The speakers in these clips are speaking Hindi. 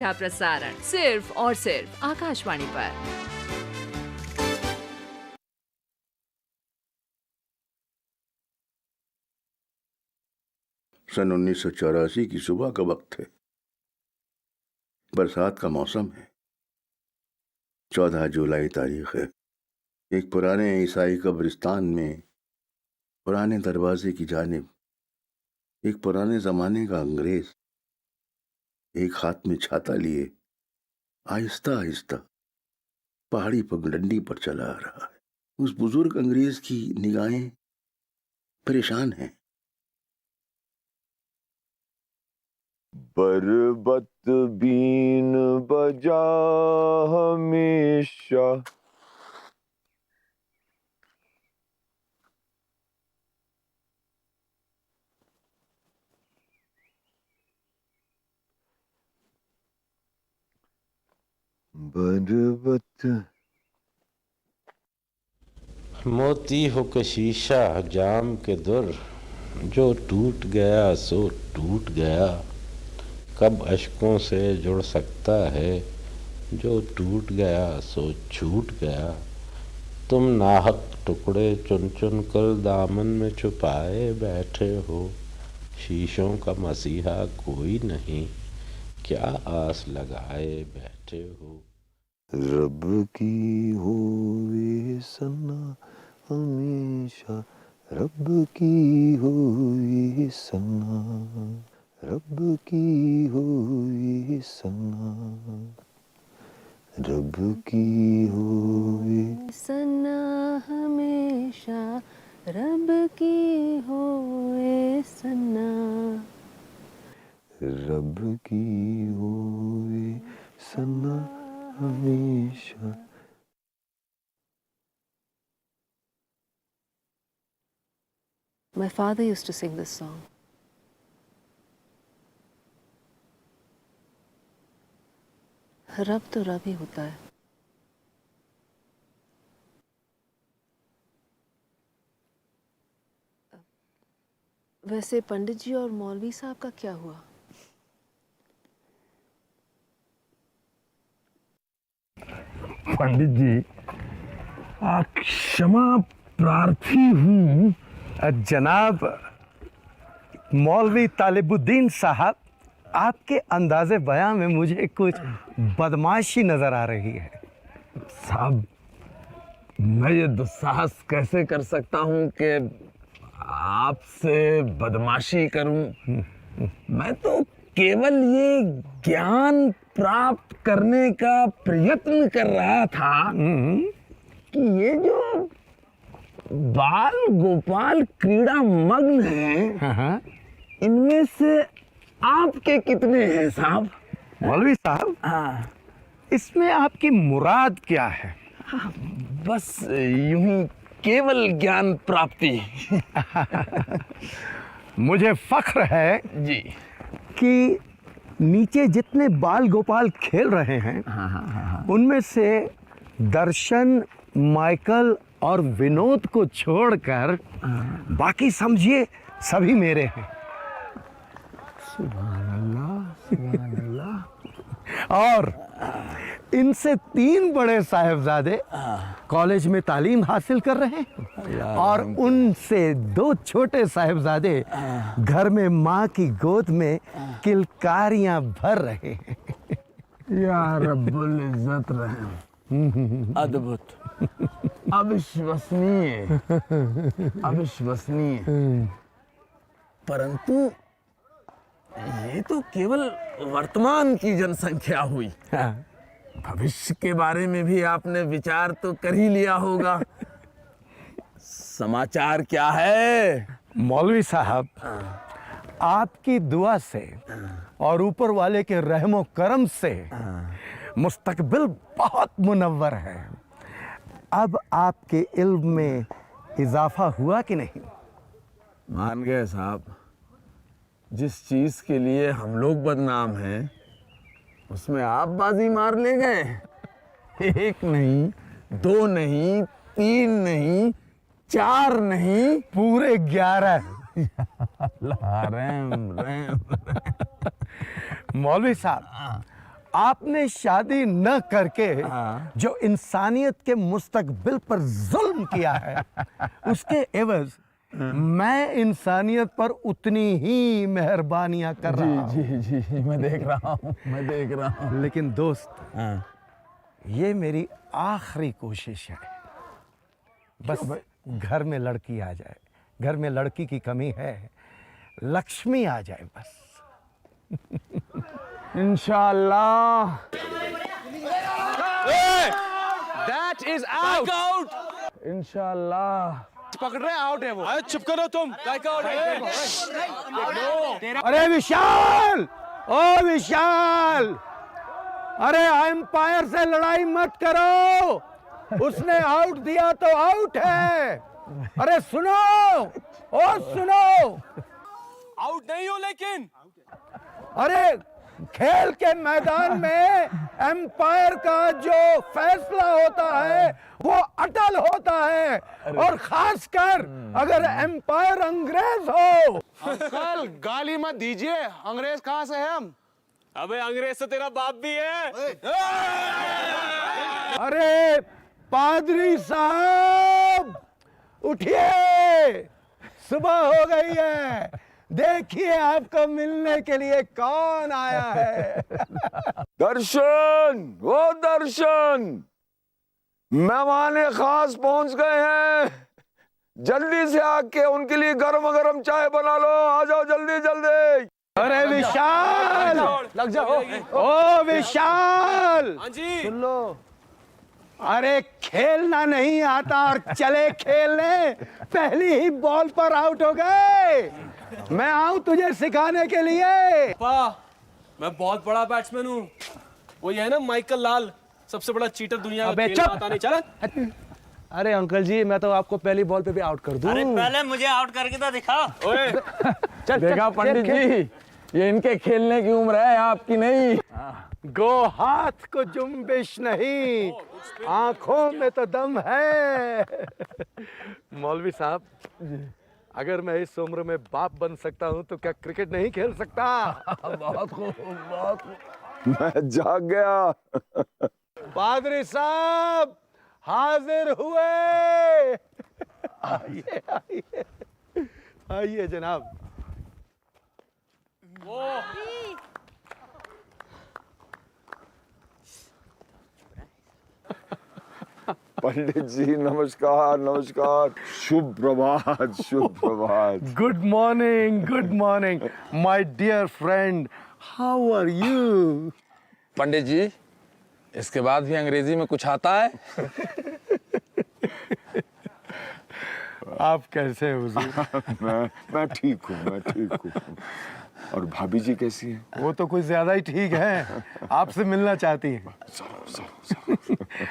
का प्रसारण सिर्फ और सिर्फ आकाशवाणी पर। सन 1984 की सुबह का वक्त है। बरसात का मौसम है। 14 जुलाई तारीख है। एक पुराने ईसाई कब्रिस्तान में पुराने दरवाजे की जानिब एक पुराने जमाने का अंग्रेज एक हाथ में छाता लिए आहिस्ता आहिस्ता पहाड़ी पगडंडी पर चला आ रहा है। उस बुजुर्ग अंग्रेज की निगाहें परेशान हैं। बरबत बीन बजा हमेशा। बरबत मोती हो के शीशा जाम के दुर, जो टूट गया सो टूट गया। कब अशकों से जुड़ सकता है, जो टूट गया सो छूट गया। तुम नाहक टुकड़े चुन चुन कर दामन में छुपाए बैठे हो। शीशों का मसीहा कोई नहीं, क्या आस लगाए बैठे हो। रब की होवे सना हमेशा, रब की होवे सना, रब की होवे सना, रब की होवे सना हमेशा, रब की होए सना, रब की होवे सना हमेशा। My father used to sing this song. रब तो रब ही होता है। वैसे पंडित जी और मौलवी साहब का क्या हुआ? पंडित जी, क्षमा प्रार्थी हूँ। जनाब मौलवी तालिबुद्दीन साहब, आपके अंदाज़े बयां में मुझे कुछ बदमाशी नज़र आ रही है। साहब, मैं ये दुस्साहस कैसे कर सकता हूँ कि आपसे बदमाशी करूँ। मैं तो केवल ये ज्ञान प्राप्त करने का प्रयत्न कर रहा था कि ये जो बाल गोपाल क्रीड़ा मग्न हैं, इनमें से आपके कितने हैं साहब? मौलवी साहब, इसमें आपकी मुराद क्या है? बस यूं ही केवल ज्ञान प्राप्ति। मुझे फख्र है जी कि नीचे जितने बाल गोपाल खेल रहे हैं, उनमें से दर्शन, माइकल और विनोद को छोड़कर बाकी समझिए सभी मेरे हैं। सुभान अल्लाह, सुभान अल्लाह। और इनसे 3 बड़े साहिबजादे कॉलेज में तालीम हासिल कर रहे हैं और उनसे 2 छोटे साहिबजादे घर में माँ की गोद में किलकारियां भर रहे हैं। या रब्बुल इज्जत रहम। अद्भुत, अविश्वसनीय, अविश्वसनीय। परंतु ये तो केवल वर्तमान की जनसंख्या हुई। भविष्य के बारे में भी आपने विचार तो कर ही लिया होगा। समाचार क्या है? मौलवी साहब, आपकी दुआ से और ऊपर वाले के रहमो करम से मुस्तकबिल बहुत मुनव्वर है। अब आपके इल्म में इजाफा हुआ कि नहीं? मान गए साहब, जिस चीज के लिए हम लोग बदनाम हैं उसमें आप बाजी मार ले गए। 1 नहीं, 2 नहीं, 3 नहीं, 4 नहीं, पूरे 11। RAM RAM. मौलवी साहब, आपने शादी न करके जो इंसानियत के मुस्तकबिल पर जुल्म किया है, उसके एवज मैं इंसानियत पर उतनी ही मेहरबानियां कर रहा हूं। जी मैं देख रहा हूँ। लेकिन दोस्त, ये मेरी आखिरी कोशिश है। बस घर में लड़की आ जाए। घर में लड़की की कमी है, लक्ष्मी आ जाए बस। इंशाअल्लाह। That is out. इंशाअल्लाह। पकड़ रहे आउट है वो। अरे चुप करो तुम। अरे विशाल, ओ विशाल, अरे एम्पायर से लड़ाई मत करो। उसने आउट दिया तो आउट है। अरे सुनो, ओ सुनो। आउट नहीं हो लेकिन। अरे खेल के मैदान में एम्पायर का जो फैसला होता है वो अटल होता है, और खासकर अगर एम्पायर अंग्रेज हो। अंकल गाली मत दीजिए, अंग्रेज कहाँ से है हम? अबे अंग्रेज तो तेरा बाप भी है। अरे पादरी साहब उठिए, सुबह हो गई है। देखिए आपको मिलने के लिए कौन आया है। दर्शन, वो दर्शन, मेहमान खास पहुंच गए हैं। जल्दी से आके उनके लिए गरम गरम चाय बना लो। आ जाओ जल्दी जल्दी। अरे विशाल, लग जाओ। ओ विशाल, हाँ जी। सुन लो। अरे खेलना नहीं आता और चले खेलने। पहली ही बॉल पर आउट हो गए। मैं आऊं तुझे सिखाने के लिए। पापा मैं बहुत बड़ा बैट्समैन हूँ। वो ये है ना माइकल लाल, सबसे बड़ा चीटर दुनिया का। अबे खेल चुप। आता नहीं चला। अरे अंकल जी, मैं तो आपको पहली बॉल पे भी आउट कर दूं। अरे पहले मुझे आउट करके तो दिखाओ। ओए चल, देखा पंडित जी, ये इनके खेलने की उम्र है, आपकी नहीं। गो हाथ को जुम्बिश नहीं, आंखों में तो दम है। मौलवी साहब, अगर मैं इस उम्र में बाप बन सकता हूं तो क्या क्रिकेट नहीं खेल सकता? बहुत खूब, बहुत खूब। मैं जाग गया। पादरी साहब हाजिर हुए। आइए आइए आइए जनाब। पंडित जी नमस्कार नमस्कार। शुभ प्रभात, शुभ प्रभात। Good morning my dear friend, how are you? Pandit ji, इसके बाद भी अंग्रेजी में कुछ आता है? आप कैसे हो हुजूर? मैं ठीक हूँ, मैं ठीक हूँ। और भाभी जी कैसी हैं? वो तो कुछ ज्यादा ही ठीक है, आपसे मिलना चाहती हैं।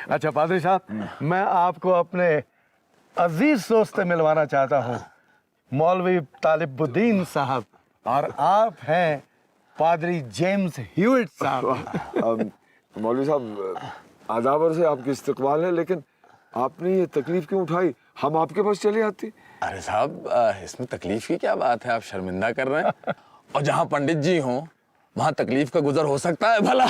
अच्छा पादरी साहब, मैं आपको अपने अजीज दोस्त से मिलवाना चाहता हूँ, मौलवी तालिबुद्दीन साहब, और आप हैं पादरी जेम्स ह्यूइट साहब। मौलवी साहब, आदाबर से आपकी इस्तकबाल है, लेकिन आपने ये तकलीफ क्यों उठाई? हम आपके पास चले आते। अरे साहब, इसमें तकलीफ की क्या बात है? आप शर्मिंदा कर रहे हैं। और जहाँ पंडित जी हों वहाँ तकलीफ का गुजर हो सकता है भला?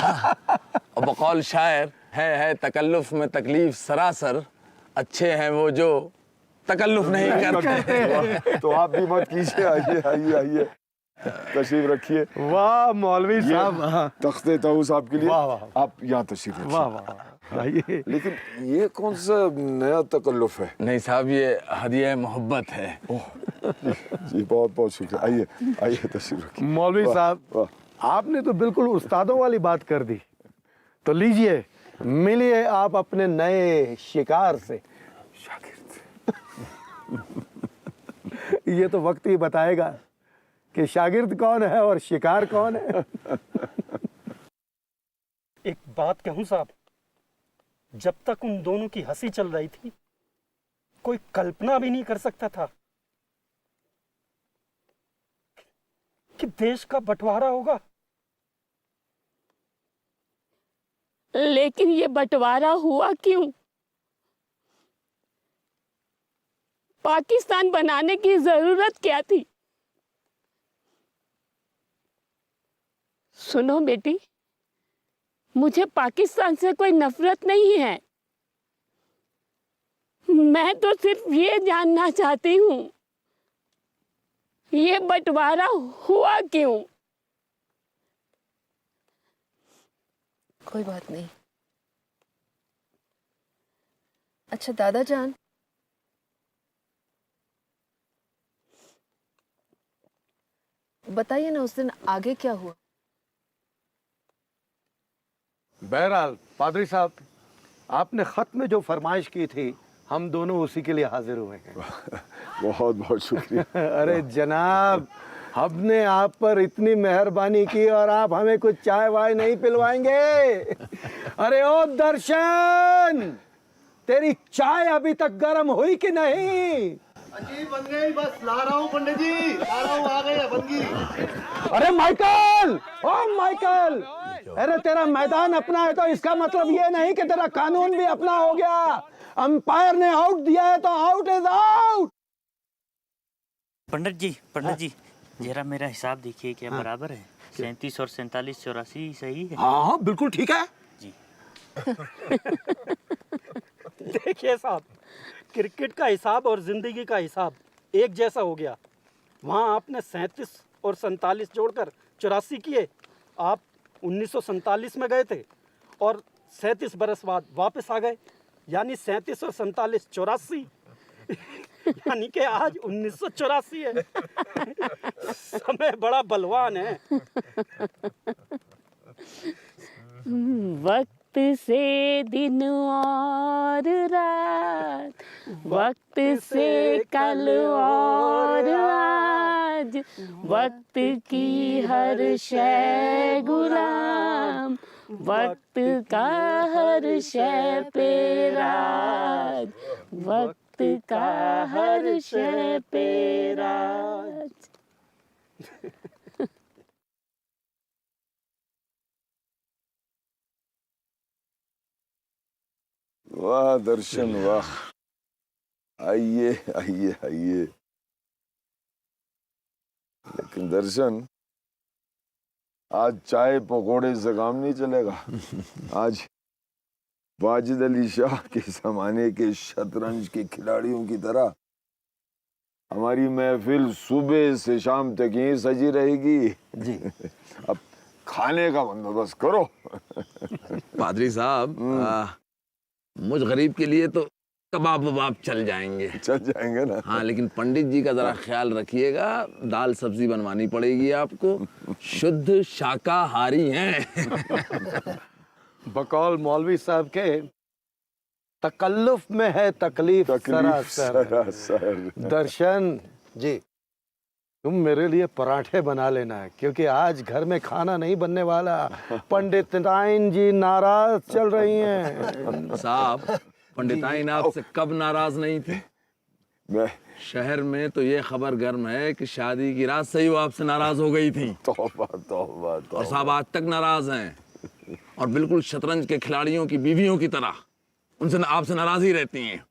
और बकौल शायर है तकल्लुफ में तकलीफ सरासर, अच्छे हैं वो जो तकल्लुफ नहीं करते। तो आप भी मत कीजिए। आइए आइए आइए, तशरीफ रखिए। वाह मौलवी साहब, तख्ते ताऊस आपके लिए। वाह, वाह। आप यहाँ तशरीफ रखिए। वाह वाह, आइए। लेकिन ये कौन सा नया तकल्लुफ है? नहीं साहब, ये हदिया मोहब्बत है। जी बहुत बहुत शुक्रिया। आइए आइए, तशरीफ रखिए। मौलवी वाह, साहब, वाह। आपने तो बिल्कुल उस्तादों वाली बात कर दी। तो लीजिए, मिलिए आप अपने नए शिकार से। ये तो वक्त ही बताएगा कि शागिर्द कौन है और शिकार कौन है। एक बात कहूं साहब, जब तक उन दोनों की हंसी चल रही थी, कोई कल्पना भी नहीं कर सकता था कि देश का बंटवारा होगा। लेकिन ये बंटवारा हुआ क्यों? पाकिस्तान बनाने की जरूरत क्या थी? सुनो बेटी, मुझे पाकिस्तान से कोई नफरत नहीं है। मैं तो सिर्फ ये जानना चाहती हूँ, ये बंटवारा हुआ क्यों? कोई बात नहीं। अच्छा दादा जान, बताइए ना उस दिन आगे क्या हुआ? बहरहाल पादरी साहब, आपने खत में जो फरमाइश की थी, हम दोनों उसी के लिए हाजिर हुए हैं। बहुत बहुत शुक्रिया। अरे जनाब, हमने आप पर इतनी मेहरबानी की और आप हमें कुछ चाय वाय नहीं पिलवाएंगे? अरे ओ दर्शन, तेरी चाय अभी तक गर्म हुई कि नहीं? जी बन गई, बस ला रहा हूँ पंडित जी, ला रहा हूँ, आ गई है, बन गई। अरे माइकल, ओ माइकल, अरे तेरा मैदान अपना है तो इसका मतलब ये नहीं कि तेरा कानून भी अपना हो गया। अंपायर ने आउट दिया है तो आउट इज आउट। पंडित जी जरा मेरा हिसाब देखिए, क्या बराबर है? 37 और 47 84 सही है? हाँ बिल्कुल ठीक है जी। देखिए साहब, क्रिकेट का हिसाब और जिंदगी का हिसाब एक जैसा हो गया। वहाँ आपने 37 और 47 जोड़कर 84 किए। आप 1947 में गए थे और 37 बरस बाद वापस आ गए, यानी 37 और 47 84, यानी कि आज 1984 है। समय बड़ा बलवान है। वक्त से दिन और रात, वक्त से कल और आज, वक्त की हर शय गुलाम, वक्त का हर शय पे राज, वक्त का हर शय पे राज। वाह दर्शन वाह, आइए आइए आइए। लेकिन दर्शन, आज चाय पकोड़े से काम नहीं चलेगा। आज वाजिद अली शाह के जमाने के शतरंज के खिलाड़ियों की तरह हमारी महफिल सुबह से शाम तक यहीं सजी रहेगी। जी। अब खाने का बंदोबस्त करो। पादरी साहब, मुझ गरीब के लिए तो कबाब वबाब चल जाएंगे ना। हाँ, लेकिन पंडित जी का जरा ख्याल रखिएगा, दाल सब्जी बनवानी पड़ेगी आपको। शुद्ध शाकाहारी हैं। बकौल मौलवी साहब के तकल्लुफ में है तकलीफ सरासर। दर्शन जी, तुम मेरे लिए पराठे बना लेना, क्योंकि आज घर में खाना नहीं बनने वाला। पंडित नाइन जी नाराज चल रही हैं। साहब, पंडिताइन आपसे कब नाराज नहीं थे? शहर में तो ये खबर गर्म है कि शादी की रात से ही वो आपसे नाराज हो गई थी। तौबा तौबा। और साहब आज तक नाराज हैं, और बिल्कुल शतरंज के खिलाड़ियों की बीवियों की तरह उनसे आपसे नाराज ही रहती हैं।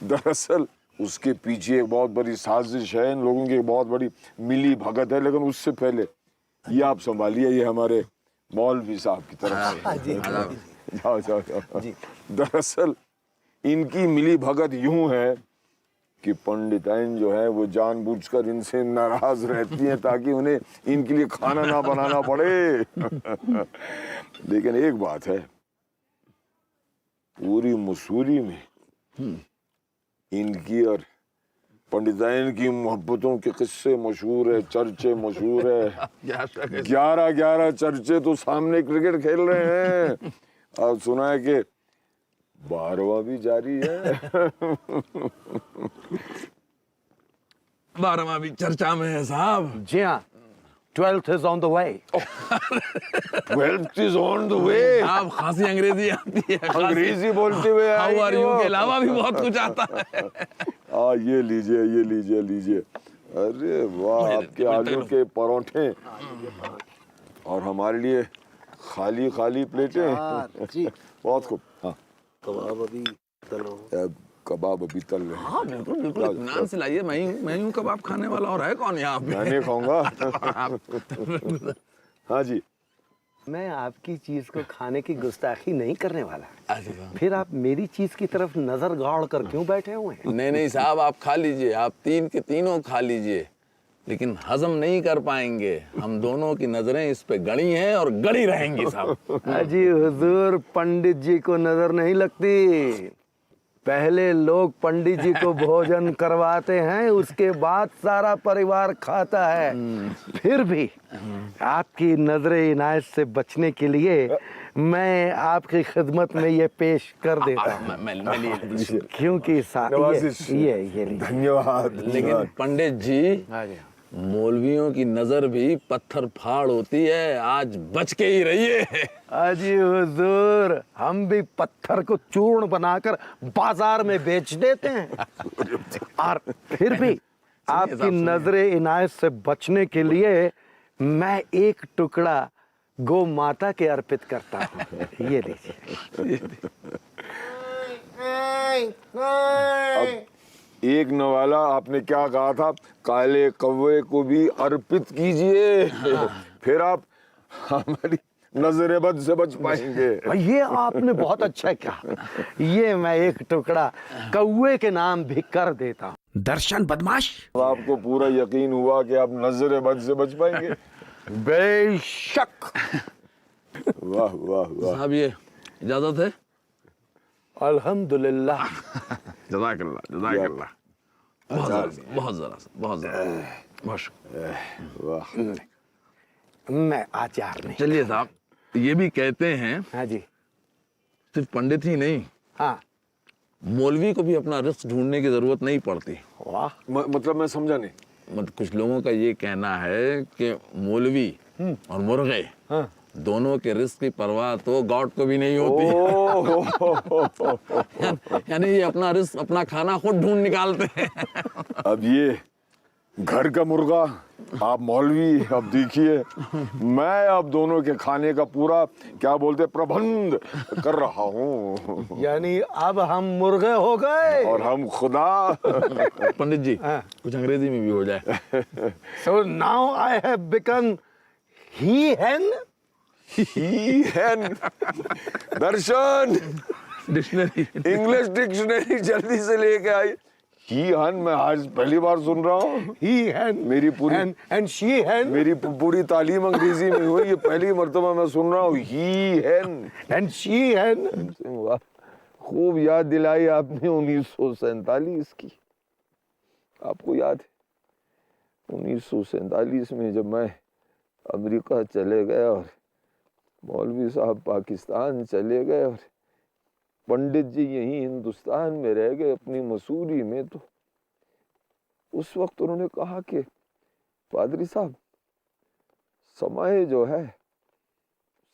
दरअसल उसके पीछे एक बहुत बड़ी साजिश है, इन लोगों की एक बहुत बड़ी मिली भगत है। लेकिन उससे पहले ये आप संभालिए, ये हमारे मौलवी साहब की तरफ से। जाओ जाओ जाओ। दरअसल इनकी मिली भगत यूं है कि पंडिताइन जो है वो जानबूझकर इनसे नाराज रहती हैं ताकि उन्हें इनके लिए खाना ना बनाना पड़े। लेकिन एक बात है, पूरी मसूरी में इनकी और पंडिताइन की मोहब्बतों के किस्से मशहूर है, चर्चे मशहूर है। 11 चर्चे तो सामने क्रिकेट खेल रहे हैं, और सुना है कि 12वां भी जारी है। 12वां भी चर्चा में है साहब। जी हाँ, 12th is on the way। 12th is on the way। आप खासी अंग्रेजी आती है। अंग्रेजी बोलते हुए हाउ आर यू के अलावा भी बहुत कुछ आता है। ये लीजिए ये लीजिए लीजिए। अरे वाह, आपके आलू के परोठे और हमारे लिए खाली खाली प्लेटें। जी बहुत खूब। हाँ, कबाब अभी तलो। कबाब अभी तल रहे हैं। हाँ बिल्कुल बिल्कुल, इत्मीनान से लाइए। मैं हूँ कबाब खाने वाला, और है कौन यहाँ पे? मैं नहीं खाऊंगा। हाँ जी, मैं आपकी चीज को खाने की गुस्ताखी नहीं करने वाला। फिर आप मेरी चीज की तरफ नजर गाड़ कर क्यों बैठे हुए हैं? नहीं नहीं साहब, आप खा लीजिए, आप तीन के तीनों खा लीजिए, लेकिन हजम नहीं कर पाएंगे। हम दोनों की नजरें इस पे गड़ी हैं और गड़ी रहेंगी साहब। अजी हुजूर, पंडित जी को नजर नहीं लगती। पहले लोग पंडित जी को भोजन करवाते हैं, उसके बाद सारा परिवार खाता है। फिर भी आपकी नजरे इनायत से बचने के लिए मैं आपकी खिदमत में ये पेश कर देता हूँ, क्योंकि ये धन्यवाद। लेकिन पंडित जी, मौलवियों की नजर भी पत्थर फाड़ होती है, आज बच के ही रहिए। अजी हुजूर, हम भी पत्थर को चूर्ण बनाकर बाजार में बेच देते हैं। और फिर भी आपकी नजरे इनायत से बचने के लिए मैं एक टुकड़ा गौ माता के अर्पित करता हूँ। ये लीजिए। अब एक नवाला, आपने क्या कहा था? काले कौवे को भी अर्पित कीजिए, फिर आप हमारी नजरे बद से बच पाएंगे। ये आपने बहुत अच्छा कहा। ये मैं एक टुकड़ा कौवे के नाम भी कर देता हूँ। दर्शन बदमाश, आपको पूरा यकीन हुआ कि आप नजरे बद से बच पाएंगे? बेशक। वाह वाह वाह। साहब, ये इजाजत है? अल्हम्दुलिल्लाह। जज़ाकल्लाह जज़ाकल्लाह। बहुत जरा बहुत वाह। मैं आचार नहीं। चलिए साहब, ये भी कहते हैं, हाँ जी, सिर्फ पंडित ही नहीं, हाँ, मौलवी को भी अपना रिस्क ढूंढने की जरूरत नहीं पड़ती। वाह। मतलब मैं समझा नहीं। मतलब कुछ लोगों का ये कहना है कि मौलवी और मुर्गे दोनों के रिस्क की परवाह तो गॉड को भी नहीं होती। यानी ये अपना रिस्क, अपना खाना खुद ढूंढ निकालते हैं। अब ये घर का मुर्गा, आप मौलवी, अब देखिए मैं अब दोनों के खाने का पूरा क्या बोलते प्रबंध कर रहा हूँ। यानी अब हम मुर्गे हो गए और हम खुदा। पंडित जी, कुछ अंग्रेजी में भी हो जाए। So now I have become he hen. Darshan dictionary, English dictionary जल्दी से लेके आई। ही हन मैं आज पहली बार सुन रहा हूँ। ही हैन, मेरी पूरी एंड शी हैन, मेरी पूरी तालीम अंग्रेजी में हुई, ये पहली मर्तबा मैं सुन रहा हूँ। ही हैन एंड शी हैन। वाह, खूब याद दिलाई आपने 1947 की। आपको याद है 1947 में जब मैं अमेरिका चले गए और मौलवी साहब पाकिस्तान चले गए और पंडित जी यहीं हिंदुस्तान में रह गए अपनी मसूरी में, तो उस वक्त उन्होंने कहा कि पादरी साहब, समय जो है,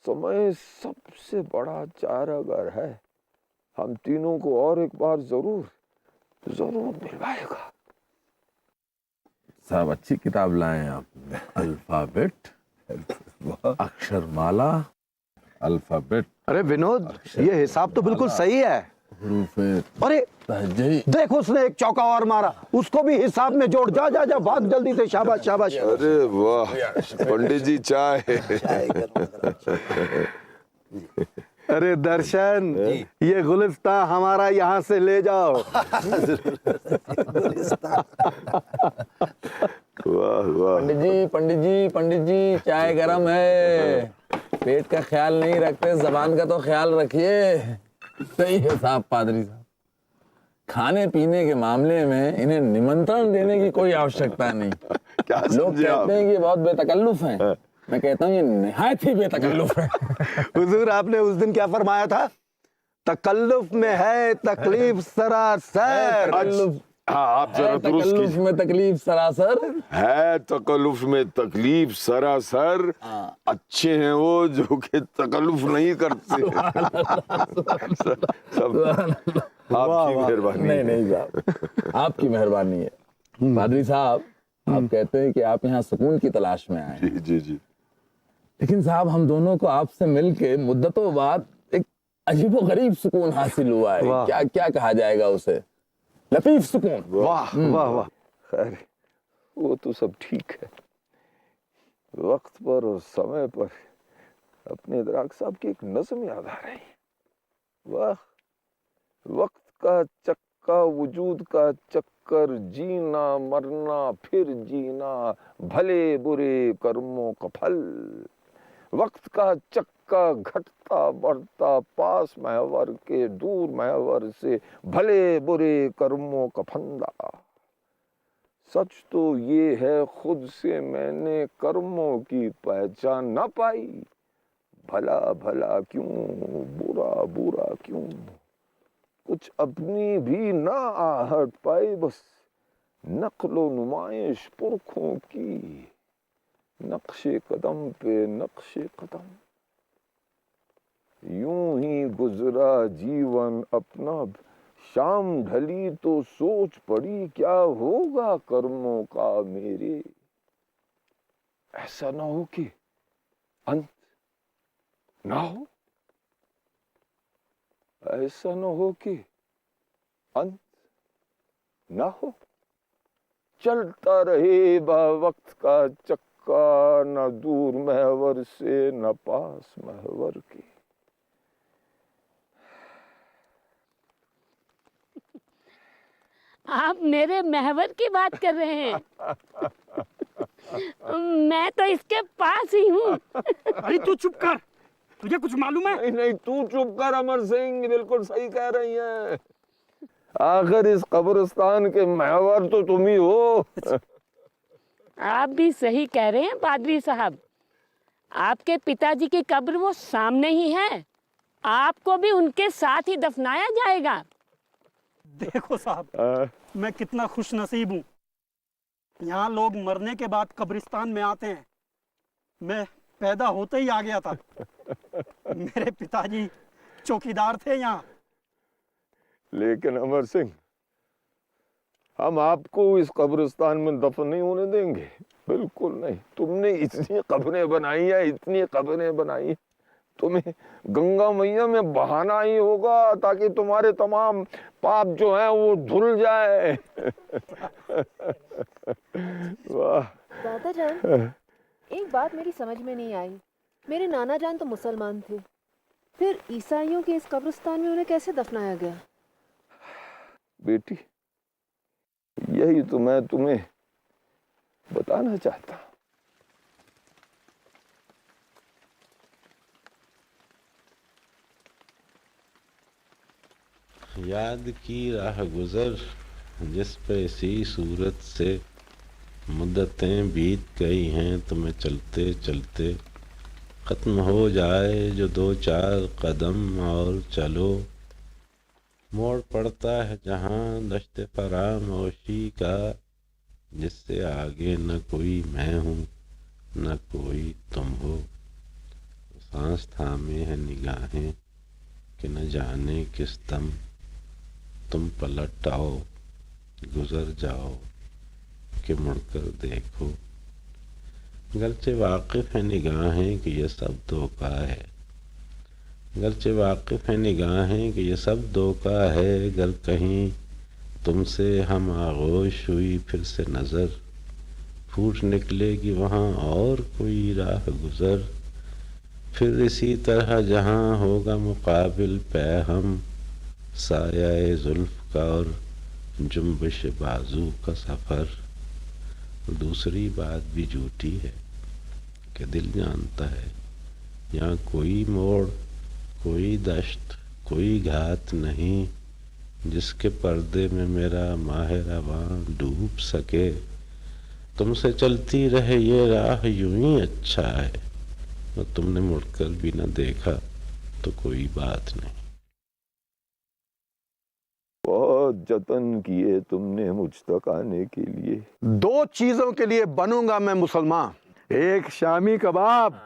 समय सबसे बड़ा चारागार है, हम तीनों को और एक बार जरूर मिलवाएगा। साहब, अच्छी किताब लाए आप। Alphabet, अक्षरमाला, alphabet. अरे विनोद, ये हिसाब तो बिल्कुल सही है। अरे देखो, उसने एक चौका और मारा, उसको भी हिसाब में जोड़। जा जा जा, भाग जल्दी से। शाबाश शाबाश। अरे वाह, पंडित जी चाय। अरे दर्शन, ये गुलिस्तान हमारा यहाँ से ले जाओ। वाह वाह। पंडित जी, चाय गरम है। पेट का ख्याल नहीं रखते, जबान का तो ख्याल रखिए। सही है साहब, पादरी साहब, खाने पीने के मामले में इन्हें निमंत्रण देने की कोई आवश्यकता नहीं। लोग कहते हैं कि बहुत बेतकल्लुफ हैं, मैं कहता हूँ ये निहायत ही बेतकल्लुफ है। हुजूर, आपने उस दिन क्या फरमाया था? तकल्लुफ में है तकलीफ सरासर। हाँ, आप जरा दुरुस्त तकल्लुफ में तकलीफ सरासर है। तकल्लुफ में तकलीफ सरासर। अच्छे हैं वो जो कि तकल्लुफ नहीं करते। आपकी मेहरबानी। नहीं साहब, आपकी मेहरबानी है। पादरी साहब, आप कहते हैं कि आप यहाँ सुकून की तलाश में आए। जी जी। लेकिन साहब, हम दोनों को आपसे मिलके मुद्दतों बाद एक अजीबोगरीब सुकून हासिल हुआ है। क्या क्या कहा जाएगा उसे? लतीफ सुकून। वाह वाह वाह। खैर, वो तो सब ठीक है, वक्त पर और समय पर अपने इदराक साहब की एक नज़म याद आ रही है। वाह, वक्त का चक्का, वजूद का चक्कर, जीना मरना फिर जीना, भले बुरे कर्मों का फल। वक्त का चक्का घटता बढ़ता, पास महवर के दूर महवर से, भले बुरे कर्मों का फंदा। सच तो ये है खुद से मैंने कर्मों की पहचान न पाई, भला भला क्यों, बुरा बुरा क्यों, कुछ अपनी भी ना आहट पाई, बस नक्लो नुमाइश पुरखों की, नक्शे कदम पे नक्शे कदम। यूं ही गुजरा जीवन अपना, शाम ढली तो सोच पड़ी, क्या होगा कर्मों का मेरे। ऐसा ना हो कि अंत ना हो, ऐसा ना हो कि अंत ना हो। चलता रहे बा वक्त का चक्का, न दूर महवर से न पास महवर के। आप मेरे महवर की बात कर रहे हैं? मैं तो इसके पास ही हूँ। अरे तू चुप कर, तुझे कुछ मालूम है? नहीं नहीं, तू चुप कर अमर सिंह, बिल्कुल सही कह रही हैं। आखिर इस कब्रिस्तान के महवर तो तुम ही हो। आप भी सही कह रहे हैं पादरी साहब, आपके पिताजी की कब्र वो सामने ही है, आपको भी उनके साथ ही दफनाया जाएगा। देखो साहब, मैं कितना खुश नसीब हूँ। यहाँ लोग मरने के बाद कब्रिस्तान में आते हैं। मैं पैदा होते ही आ गया था। मेरे पिताजी चौकीदार थे यहाँ। लेकिन अमर सिंह, हम आपको इस कब्रिस्तान में दफन नहीं होने देंगे, बिल्कुल नहीं। तुमने इतनी कब्रें बनाई है, इतनी कब्रें बनाई है, तुम्हें गंगा मैया में बहाना ही होगा ताकि तुम्हारे तमाम पाप जो हैं वो धुल जाए। वाह दादा जान, एक बात मेरी समझ में नहीं आई। मेरे नाना जान तो मुसलमान थे, फिर ईसाइयों के इस कब्रिस्तान में उन्हें कैसे दफनाया गया? बेटी, यही तो मैं तुम्हें बताना चाहता हूं। याद की राह गुजर जिस पे इसी सूरत से मुद्दतें बीत गई हैं, तुम्हें चलते चलते ख़त्म हो जाए जो दो चार कदम और चलो। मोड़ पड़ता है जहाँ दश्ते फरामोशी का, जिससे आगे न कोई मैं हूँ न कोई तुम हो। सांस थामे है निगाहें कि न जाने किस दम तुम पलट आओ, गुजर जाओ कि मुड़कर देखो। गरचे वाकिफ़ है निगाहें कि ये सब धोखा है, गरचे वाकिफ़ है निगाहें कि ये सब धोखा है। अगर कहीं तुमसे हम आगोश हुई फिर से नज़र, फूट निकलेगी वहाँ और कोई राह गुज़र। फिर इसी तरह जहाँ होगा मुकाबिल पैहम, साया जुल्फ़ का और जुम्बिश बाजू का सफ़र। दूसरी बात भी झूठी है कि दिल जानता है यहाँ कोई मोड़, कोई दश्त, कोई घात नहीं जिसके पर्दे में मेरा माहे रवां डूब सके। तुमसे चलती रहे ये राह यूं ही अच्छा है, और तुमने मुड़कर भी न देखा तो कोई बात नहीं। बहुत जतन किए तुमने मुझ तक आने के लिए। दो चीजों के लिए बनूंगा मैं मुसलमान, एक शामी कबाब,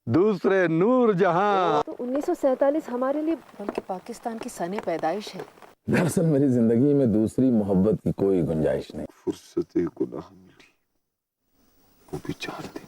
दूसरे नूर जहां। तो 1947 हमारे लिए बल्कि पाकिस्तान की सने पैदाइश है। दरअसल मेरी जिंदगी में दूसरी मोहब्बत की कोई गुंजाइश नहीं। फुर्सत गुनाह मिली, वो भी 4 दिन।